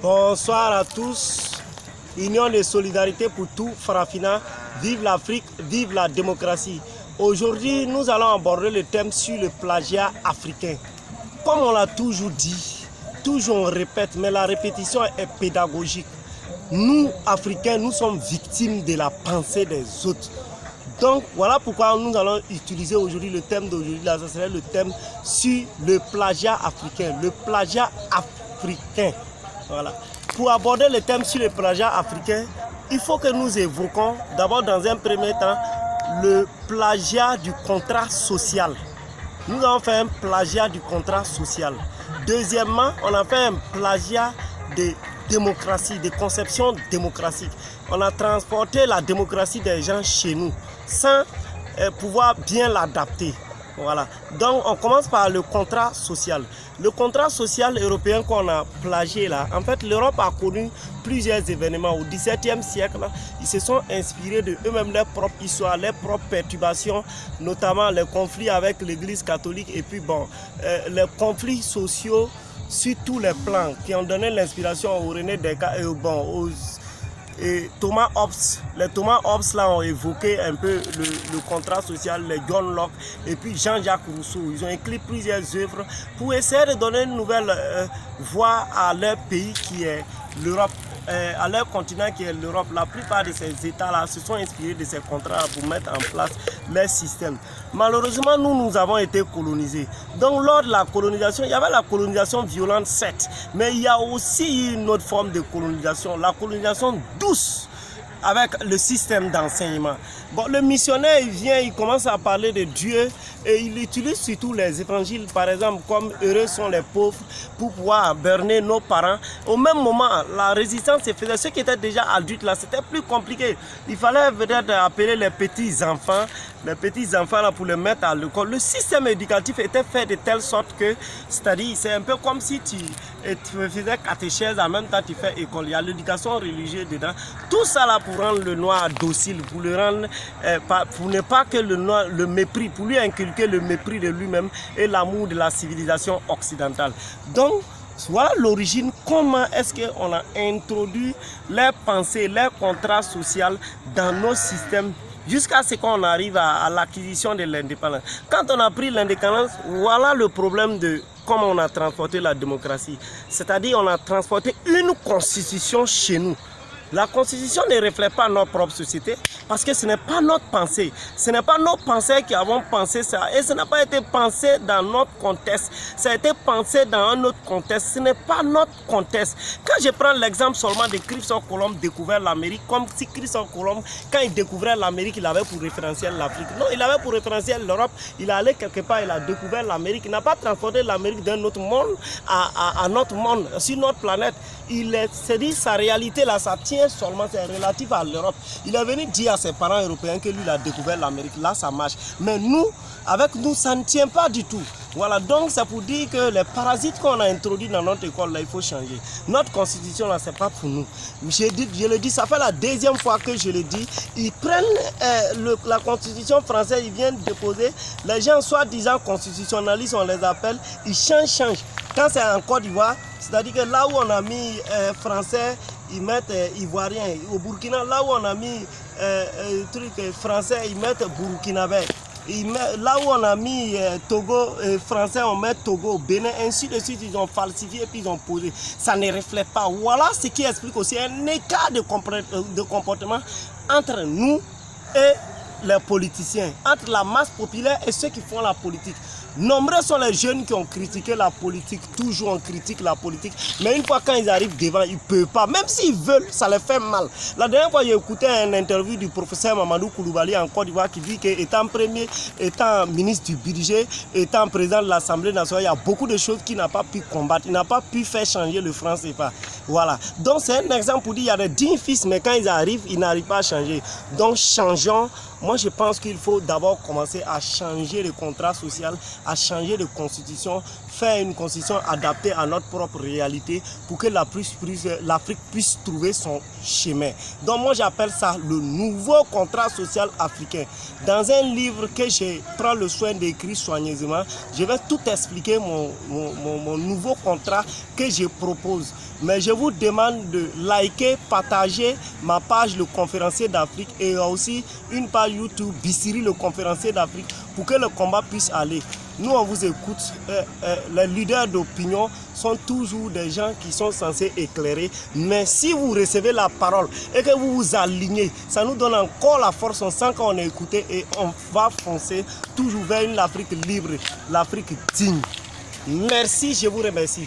Bonsoir à tous. Union de solidarité pour tout, Farafina. Vive l'Afrique, vive la démocratie. Aujourd'hui, nous allons aborder le thème sur le plagiat africain. Comme on l'a toujours dit, toujours on répète, mais la répétition est pédagogique. Nous, Africains, nous sommes victimes de la pensée des autres. Donc, voilà pourquoi nous allons utiliser aujourd'hui le thème d'aujourd'hui. Là, ça serait le thème sur le plagiat africain. Le plagiat africain. Voilà. Pour aborder le thème sur le plagiat africain, il faut que nous évoquons d'abord dans un premier temps le plagiat du contrat social. Nous avons fait un plagiat du contrat social. Deuxièmement, on a fait un plagiat de démocratie, de conception démocratique. On a transporté la démocratie des gens chez nous sans pouvoir bien l'adapter. Voilà. Donc on commence par le contrat social. Le contrat social européen qu'on a plagié là, en fait l'Europe a connu plusieurs événements. Au XVIIe siècle, ils se sont inspirés de eux-mêmes leur propre histoire, leurs propres perturbations, notamment les conflits avec l'église catholique et puis les conflits sociaux sur tous les plans qui ont donné l'inspiration au René Descartes et Thomas Hobbes. Les Thomas Hobbes là ont évoqué un peu le contrat social, les John Locke et puis Jean-Jacques Rousseau. Ils ont écrit plusieurs œuvres pour essayer de donner une nouvelle voie à leur pays qui est l'Europe, à leur continent qui est l'Europe. La plupart de ces États-là se sont inspirés de ces contrats pour mettre en place leur système. Malheureusement, nous avons été colonisés. Donc, lors de la colonisation, il y avait la colonisation violente, certes, mais il y a aussi une autre forme de colonisation, la colonisation douce, avec le système d'enseignement. Bon, le missionnaire, il vient, il commence à parler de Dieu et il utilise surtout les évangiles, par exemple, comme heureux sont les pauvres, pour pouvoir berner nos parents. Au même moment, la résistance se faisait. Ceux qui étaient déjà adultes là, c'était plus compliqué. Il fallait peut-être appeler les petits-enfants là pour les mettre à l'école. Le système éducatif était fait de telle sorte que, c'est-à-dire, c'est un peu comme si tu faisais catéchèse, en même temps tu fais école. Il y a l'éducation religieuse dedans. Tout ça là pour rendre le noir docile, pour le rendre, pour ne pas que le noir le mépris, pour lui inculquer le mépris de lui-même et l'amour de la civilisation occidentale. Donc, voilà l'origine, comment est-ce qu'on a introduit les pensées, les contrats sociaux dans nos systèmes jusqu'à ce qu'on arrive à l'acquisition de l'indépendance. Quand on a pris l'indépendance, voilà le problème de comment on a transporté la démocratie. C'est-à-dire on a transporté une constitution chez nous. La constitution ne reflète pas notre propre société parce que ce n'est pas notre pensée. Ce n'est pas nos pensées qui avons pensé ça. Et ce n'a pas été pensé dans notre contexte. Ça a été pensé dans un autre contexte. Ce n'est pas notre contexte. Quand je prends l'exemple seulement de Christophe Colomb découvert l'Amérique, comme si Christophe Colomb, quand il découvrait l'Amérique, il avait pour référentiel l'Afrique. Non, il avait pour référentiel l'Europe. Il est allé quelque part, il a découvert l'Amérique. Il n'a pas transporté l'Amérique d'un autre monde à notre monde, sur notre planète. Il s'est dit, sa réalité là, ça tient seulement, c'est relatif à l'Europe. Il est venu dire à ses parents européens que lui, il a découvert l'Amérique. Là, ça marche. Mais nous, avec nous, ça ne tient pas du tout. Voilà, donc c'est pour dire que les parasites qu'on a introduits dans notre école, là, il faut changer. Notre constitution, là, c'est pas pour nous. Je le dis, ça fait la deuxième fois que je le dis. Ils prennent la constitution française, ils viennent déposer. Les gens, soi-disant constitutionnalistes, on les appelle, ils changent. Quand c'est en Côte d'Ivoire, c'est-à-dire que là où on a mis français, ils mettent ivoirien. Au Burkina, là où on a mis français, ils mettent burkinabé. Là où on a mis Togo, français, on met Togo, Bénin, ainsi de suite, ils ont falsifié et puis ils ont posé. Ça ne reflète pas. Voilà ce qui explique aussi un écart de comportement entre nous et les politiciens, entre la masse populaire et ceux qui font la politique. Nombreux sont les jeunes qui ont critiqué la politique, toujours on critique la politique, mais une fois quand ils arrivent devant, ils ne peuvent pas, même s'ils veulent, ça les fait mal. La dernière fois, j'ai écouté une interview du professeur Mamadou Koulibaly en Côte d'Ivoire qui dit qu'étant ministre du budget, étant président de l'Assemblée nationale, il y a beaucoup de choses qu'il n'a pas pu combattre, il n'a pas pu faire changer le franc CFA. Voilà, donc c'est un exemple pour dire qu'il y a des dignes fils, mais quand ils arrivent, ils n'arrivent pas à changer. Donc changeons. Moi, je pense qu'il faut d'abord commencer à changer le contrat social, à changer de constitution, faire une constitution adaptée à notre propre réalité pour que l'Afrique puisse trouver son chemin. Donc moi, j'appelle ça le nouveau contrat social africain. Dans un livre que je prends le soin d'écrire soigneusement, je vais tout expliquer mon nouveau contrat que je propose. Mais je vous demande de liker, partager ma page Le Conférencier d'Afrique et aussi une page YouTube Bissiri Le Conférencier d'Afrique pour que le combat puisse aller. Nous, on vous écoute. Les leaders d'opinion sont toujours des gens qui sont censés éclairer. Mais si vous recevez la parole et que vous vous alignez, ça nous donne encore la force. On sent qu'on est écouté et on va foncer toujours vers une Afrique libre, l'Afrique digne. Merci, je vous remercie.